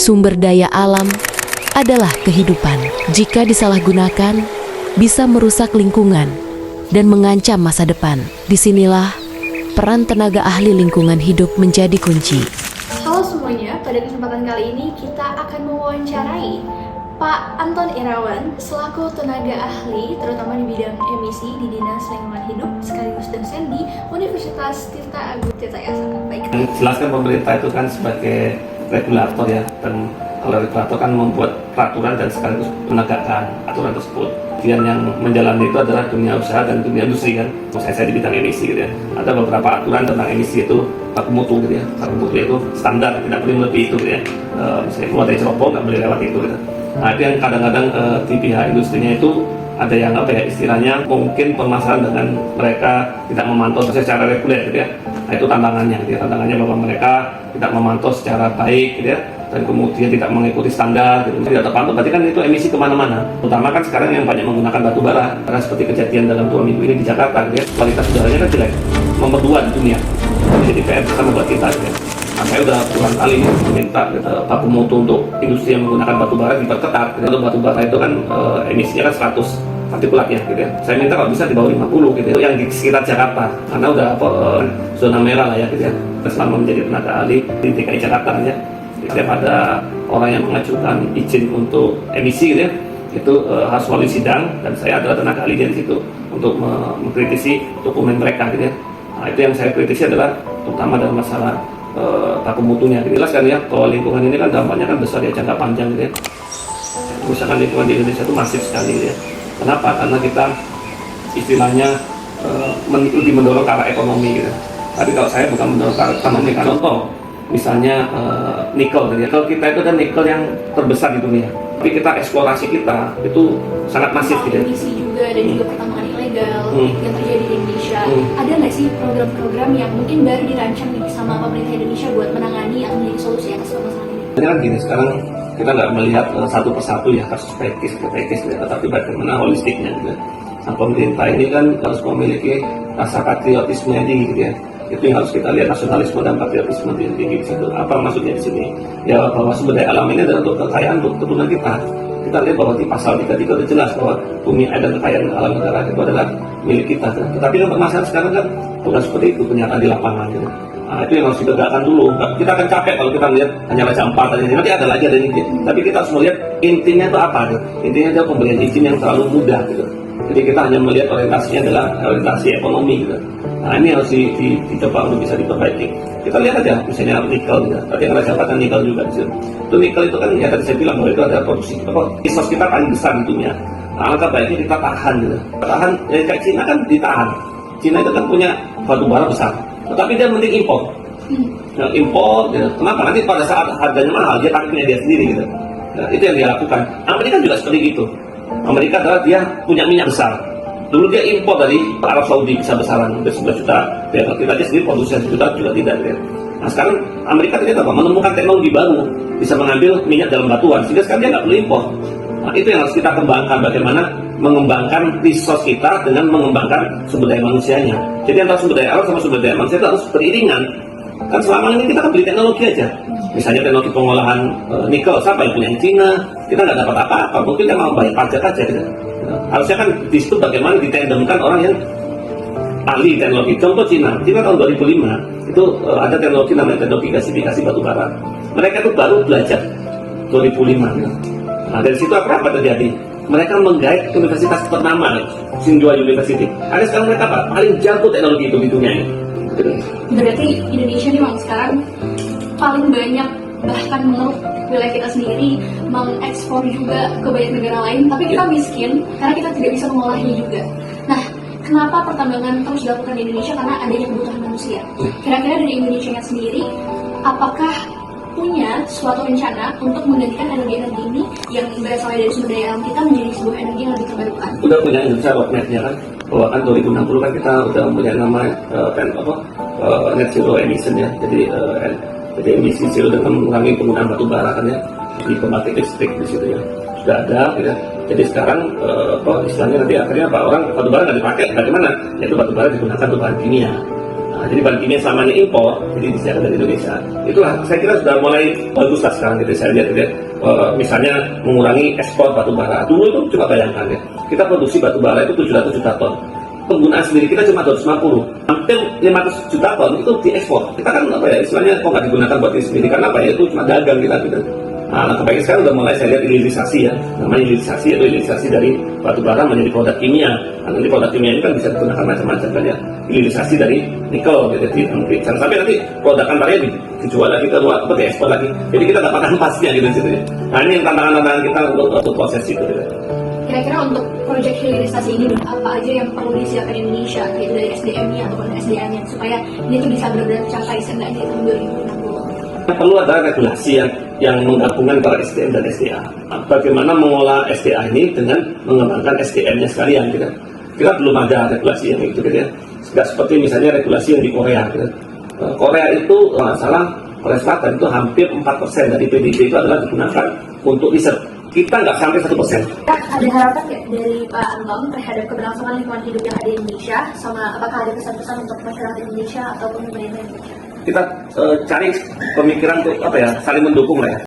Sumber daya alam adalah kehidupan. Jika disalahgunakan, bisa merusak lingkungan dan mengancam masa depan. Disinilah peran tenaga ahli lingkungan hidup menjadi kunci. Halo semuanya, pada kesempatan kali ini kita akan mewawancarai Pak Anton Irawan selaku tenaga ahli terutama di bidang emisi di Dinas Lingkungan Hidup sekaligus dosen di Universitas Tirta Agung Tirtayasa. Baik. Jelaskan pemerintah itu kan sebagai regulator ya, dan kalau regulator kan membuat peraturan dan sekaligus menegakkan aturan tersebut. Kemudian yang menjalani itu adalah dunia usaha dan dunia industri kan. Saya di bidang emisi gitu ya. Ada beberapa aturan tentang emisi itu baku mutu gitu ya. Baku mutu itu standar, tidak boleh melebihi itu gitu ya. Misalnya keluar dari cerobong nggak boleh lewat itu gitu. Nah itu yang kadang-kadang di pihak industrinya itu ada yang istilahnya mungkin permasalahan dengan mereka tidak memantau secara reguler gitu ya. Nah itu tantangannya gitu ya. Tantangannya bahwa mereka tidak memantau secara baik gitu ya, dan kemudian tidak mengikuti standar gitu. Tidak terpantau berarti kan itu emisi kemana-mana. Terutama kan sekarang yang banyak menggunakan batu bara, karena seperti kejadian dalam 2 minggu ini di Jakarta gitu ya, kualitas udaranya kan jelek, nomor 2 di dunia. Jadi PR bersama buat kita gitu ya. Nah, saya udah berulang kali meminta gitu, baku mutu untuk industri yang menggunakan batu bara diperketat gitu. Untuk batu bara itu kan emisinya kan 100 partikulatnya gitu ya. Saya minta kalau bisa di bawah 50 gitu ya, yang di sekitar Jakarta, karena udah zona merah lah ya gitu ya. Selama menjadi tenaga ahli di DKI Jakarta ya, setiap ada orang yang mengajukan izin untuk emisi gitu ya, itu harus melalui sidang, dan saya adalah tenaga ahli di situ untuk mengkritisi dokumen mereka gitu ya. Nah itu yang saya kritisi adalah terutama dalam masalah baku mutunya. Jelas kan ya, kalau lingkungan ini kan dampaknya kan besar ya, jangka panjang gitu ya. Kerusakan lingkungan di Indonesia itu masif sekali gitu ya. Kenapa? Karena kita istilahnya lebih mendorong ke arah ekonomi gitu. Tapi kalau saya bukan mendorong ke arah ekonomi, karena contoh misalnya nikel gitu ya. Kalau kita itu kan nikel yang terbesar di dunia, tapi kita eksplorasi kita itu sangat masif gitu ya. Emisi juga dan juga pertambangan ilegal yang terjadi di Indonesia. Ada nggak sih program-program yang mungkin baru dirancang nih sama pemerintah Indonesia buat menangani atau menjadi solusi atas permasalahan ini? Ini kan gini, sekarang kita nggak melihat satu persatu ya kasus teknis ke teknis ya, tetapi bagaimana holistiknya gitu. Nah, pemerintah ini kan harus memiliki rasa patriotisme yang tinggi gitu ya. Itu yang harus kita lihat, nasionalisme dan patriotisme yang tinggi di situ. Apa maksudnya di sini? Ya bahwa sumber daya alam ini adalah untuk kekayaan untuk keturunan kita. Kita lihat bahwa di pasal 33 itu jelas bahwa bumi, air, dan kekayaan alam negara itu adalah milik kita. Tetapi kan permasalahan sekarang kan bukan seperti itu kenyataan di lapangan gitu. Nah, itu yang harus ditegakkan dulu. Kita akan capek kalau kita melihat hanya Raja 4 aja. Nanti ada lagi ada ini. Tapi kita harus melihat intinya itu apa gitu. Intinya adalah pemberian izin yang terlalu mudah gitu. Jadi kita hanya melihat orientasinya adalah orientasi ekonomi gitu. Nah ini harus dicoba untuk bisa diperbaiki. Kita lihat aja misalnya nikel gitu. Tadi yang Raja 4 kan nikel juga gitu. Itu nikel itu kan ya tadi saya bilang bahwa itu ada produksi resource kita paling besar di dunia. Nah, alangkah baiknya kita tahan gitu. Tahan ya, kayak Cina kan ditahan. Cina itu kan punya batu bara besar, tetapi dia mending impor. Nah, impor gitu. Kenapa? Nanti pada saat harganya mahal dia pakai punya dia sendiri gitu. Nah, itu yang dia lakukan. Amerika juga seperti itu. Amerika adalah dia punya minyak besar. Dulu dia impor dari Arab Saudi besar-besaran, hampir 11 juta. Kita aja sendiri produksi 1 juta juga tidak. Ya. Nah sekarang Amerika ternyata menemukan teknologi baru, bisa mengambil minyak dalam batuan, sehingga sekarang dia nggak perlu impor. Nah itu yang harus kita kembangkan, bagaimana mengembangkan resource kita dengan mengembangkan sumber daya manusianya. Jadi antara sumber daya alam sama sumber daya manusia itu harus beriringan. Kan selama ini kita kan beli teknologi aja. Misalnya teknologi pengolahan nikel, siapa yang punya Cina? Kita nggak dapat apa-apa, mungkin dia mau bayar pajak aja gitu. Harusnya kan di situ bagaimana ditandemkan orang yang ahli teknologi. Contoh Cina tahun 2005 itu ada teknologi namanya teknologi gasifikasi batu bara. Mereka itu baru belajar 2005. Gitu. Nah dari situ apa terjadi? Mereka menggait universitas ternama, Tsinghua University. Ada sekarang mereka apa? Paling jago teknologi itu di dunia ini. Berarti Indonesia nih Bang sekarang paling banyak, bahkan menurut wilayah kita sendiri mengekspor juga ke banyak negara lain, tapi kita miskin karena kita tidak bisa mengolahnya juga. Nah, kenapa pertambangan terus dilakukan di Indonesia? Karena adanya kebutuhan manusia. Kira-kira dari Indonesianya sendiri, apakah punya suatu rencana untuk menggantikan energi-energi ini yang berasal dari sumber daya alam kita menjadi sebuah energi yang lebih terbarukan? Udah punya Indonesia roadmap-nya kan, bahwa kan 2060 kan kita udah punya nama net zero emission ya. Jadi emisi zero dengan mengurangi penggunaan batu bara kan ya, di pembangkit listrik di situ ya sudah ada gitu. Jadi sekarang istilahnya nanti akhirnya orang batu bara nggak dipakai, bagaimana? Yaitu batu bara digunakan untuk bahan kimia. Nah jadi bahan kimia selama ini impor, jadi disiapkan dari Indonesia. Itulah saya kira sudah mulai bagus lah sekarang gitu. Saya lihat gitu ya. Misalnya mengurangi ekspor batu bara. Dulu itu coba bayangkan ya, kita produksi batu bara itu 700 juta ton. Penggunaan sendiri kita cuma 250, hampir 500 juta ton itu diekspor. Kita kan apa ya, istilahnya kok nggak digunakan buat diri sendiri, karena apa ya, itu cuma dagang kita gitu. Nah, kebanyakan sekarang udah mulai saya lihat hilirisasi ya, namanya hilirisasi, yaitu hilirisasi dari batu bara menjadi produk kimia. Nah, nanti produk kimia ini kan bisa digunakan macam-macam kan ya, hilirisasi dari nikel gitu, jangan sampai nanti produk antaranya dijual lagi ke luar, diekspor lagi. Jadi kita dapatkan pasnya gitu situ ya. Nah, ini yang tantangan-tantangan kita untuk proses itu. Gitu. Kira-kira untuk proyek hilirisasi ini apa aja yang perlu disiapkan Indonesia, yaitu dari SDM-nya ataupun SDA-nya, supaya ini tuh bisa benar-benar tercapai seenggaknya di tahun 2060. Perlu ada regulasi yang menggabungkan antara SDM dan SDA. Bagaimana mengolah SDA ini dengan mengembangkan SDM-nya sekalian, gitu. Kita belum ada regulasi yang itu, gitu ya. Tidak seperti misalnya regulasi yang di Korea, gitu. Korea itu salah, Korea Selatan itu hampir 4% dari PDB itu adalah digunakan untuk riset. Kita nggak sampai 1%. Ada harapan nggak dari Pak Anton terhadap keberlangsungan lingkungan hidup yang ada di Indonesia, sama apakah ada pesan-pesan untuk masyarakat Indonesia ataupun pemerintah Indonesia? Kita cari pemikiran untuk apa ya, saling mendukung lah ya.